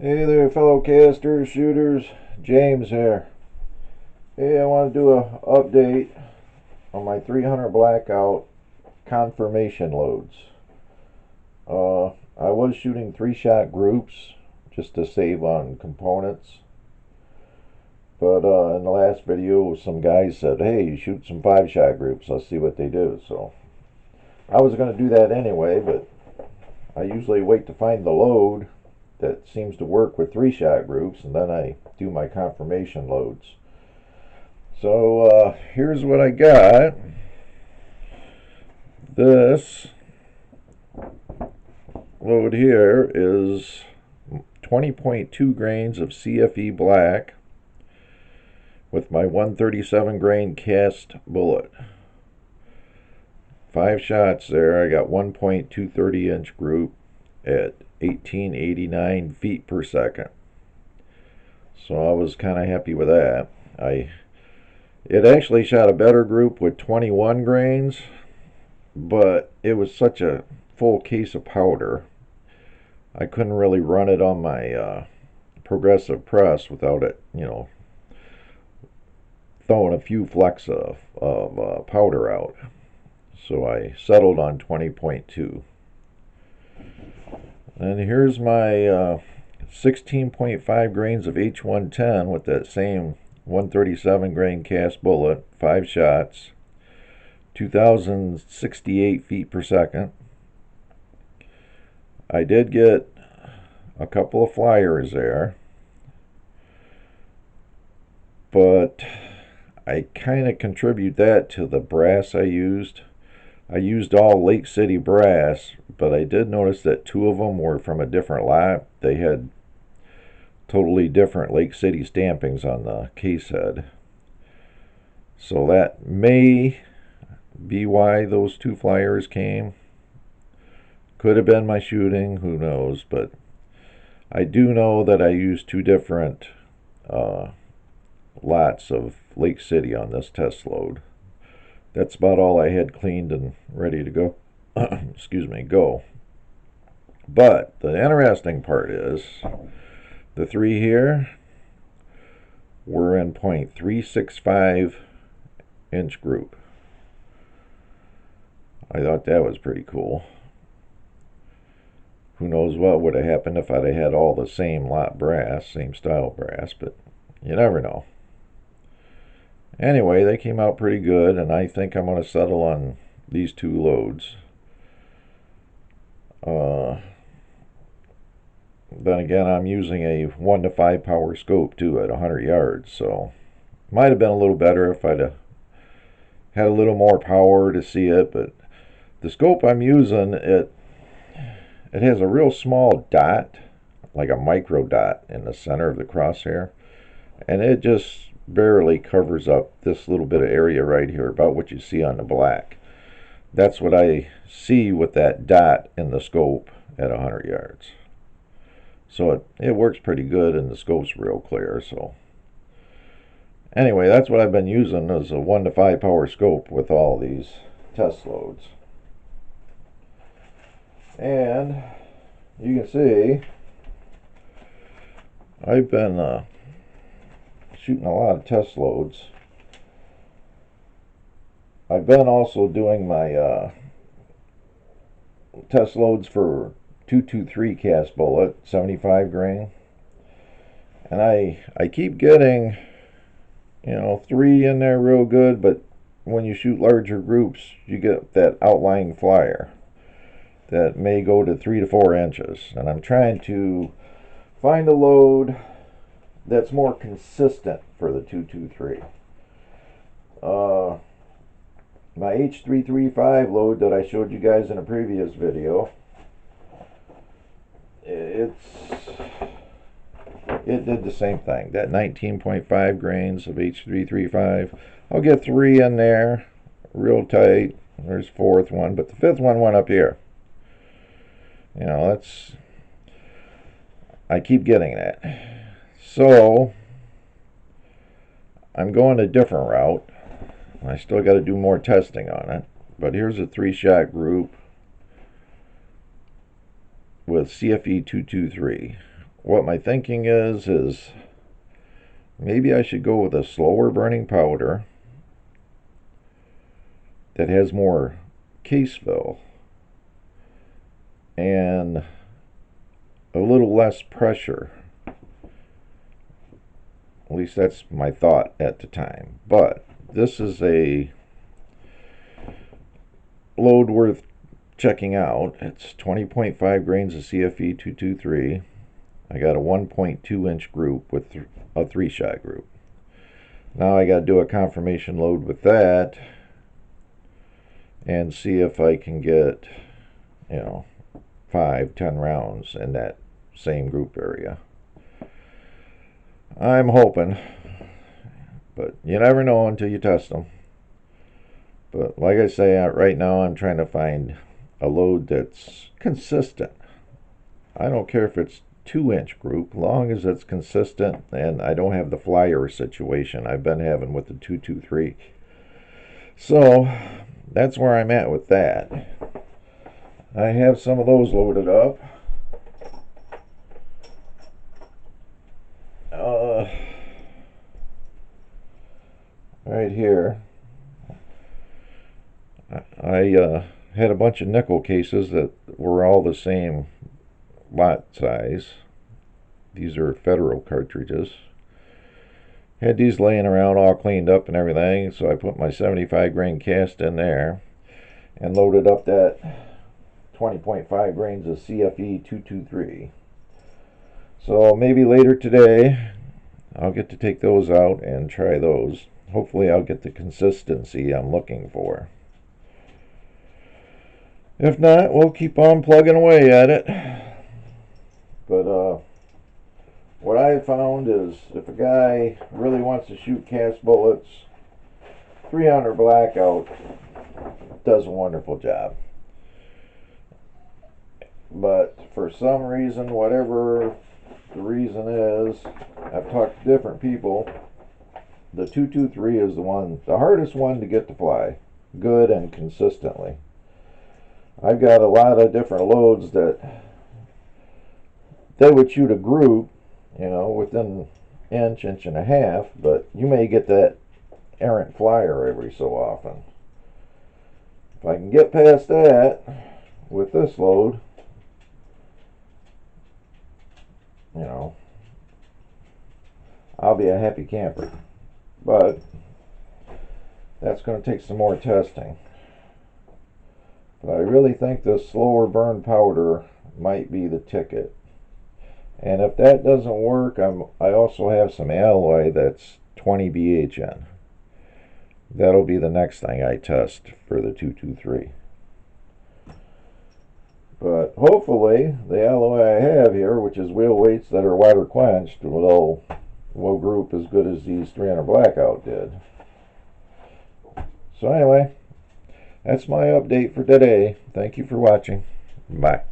Hey there, fellow casters, shooters. James here. Hey, I want to do a update on my 300 blackout conformation loads. I was shooting 3-shot groups just to save on components, but in the last video, some guys said, "Hey, you shoot some 5-shot groups. Let's see what they do." So I was going to do that anyway, but I usually wait to find the load that seems to work with 3-shot groups, and then I do my conformation loads. So here's what I got. This load here is 20.2 grains of CFE black with my 137 grain cast bullet. 5 shots there. I got 1.230 inch group at 1889 feet per second. So I was kind of happy with that. It actually shot a better group with 21 grains, but it was such a full case of powder, I couldn't really run it on my progressive press without it, throwing a few flecks of powder out. So I settled on 20.2. And here's my 16.5 grains of H110 with that same 137 grain cast bullet, 5 shots, 2068 feet per second. I did get a couple of flyers there, but I kind of contribute that to the brass I used. I used all Lake City brass, but I did notice that 2 of them were from a different lot. They had totally different Lake City stampings on the case head. So that may be why those 2 flyers came. Could have been my shooting, who knows, but I do know that I used 2 different lots of Lake City on this test load. That's about all I had cleaned and ready to go. Excuse me, go. But the interesting part is the 3 here were in .365 inch group. I thought that was pretty cool. Who knows what would have happened if I'd have had all the same lot brass, same style brass, but you never know. Anyway, they came out pretty good, and I think I'm going to settle on these 2 loads. Then again, I'm using a 1 to 5 power scope too at 100 yards, so might have been a little better if I'd have had a little more power to see it, but the scope I'm using, it has a real small dot, like a micro dot in the center of the crosshair, and it just barely covers up this little bit of area right here, about what you see on the black. That's what I see with that dot in the scope at 100 yards. So it works pretty good, and the scope's real clear. So anyway, that's what I've been using as a 1 to 5 power scope with all these test loads. And you can see I've been shooting a lot of test loads. I've been also doing my test loads for 223 cast bullet, 75 grain, and I keep getting 3 in there real good, but when you shoot larger groups, you get that outlying flyer that may go to 3 to 4 inches, and I'm trying to find a load that's more consistent for the 223. My H335 load that I showed you guys in a previous video, it did the same thing. That 19.5 grains of H335. I'll get 3 in there, real tight. There's 4th one, but the 5th one went up here. I keep getting that. So I'm going a different route. I still got to do more testing on it, but here's a 3-shot group with CFE 223 what my thinking is maybe I should go with a slower burning powder that has more case fill and a little less pressure. At least that's my thought at the time. But this is a load worth checking out. It's 20.5 grains of CFE 223. I got a 1.2 inch group with a 3-shot group. Now I got to do a confirmation load with that and see if I can get, 5-10 rounds in that same group area. I'm hoping, but you never know until you test them. But like I say, right now I'm trying to find a load that's consistent. I don't care if it's 2-inch group, long as it's consistent and I don't have the flyer situation I've been having with the 223. So that's where I'm at with that. I have some of those loaded up. Right here, I had a bunch of nickel cases that were all the same lot size. These are Federal cartridges. Had these laying around all cleaned up and everything, so I put my 75 grain cast in there and loaded up that 20.5 grains of CFE 223. So maybe later today I'll get to take those out and try those. Hopefully I'll get the consistency I'm looking for. If not, we'll keep on plugging away at it. But what I have found is if a guy really wants to shoot cast bullets, 300 Blackout does a wonderful job. But for some reason, whatever the reason is, I've talked to different people, the 223 is the hardest one to get to fly good and consistently. I've got a lot of different loads that they would shoot a group, within inch and a half, but you may get that errant flyer every so often. If I can get past that with this load, I'll be a happy camper. But that's going to take some more testing. But I really think this slower burn powder might be the ticket. And if that doesn't work, I also have some alloy that's 20 BHN. That'll be the next thing I test for the 223. But hopefully the alloy I have here, which is wheel weights that are water quenched, will group as good as these 300 Blackout did. So anyway, that's my update for today. Thank you for watching. Bye.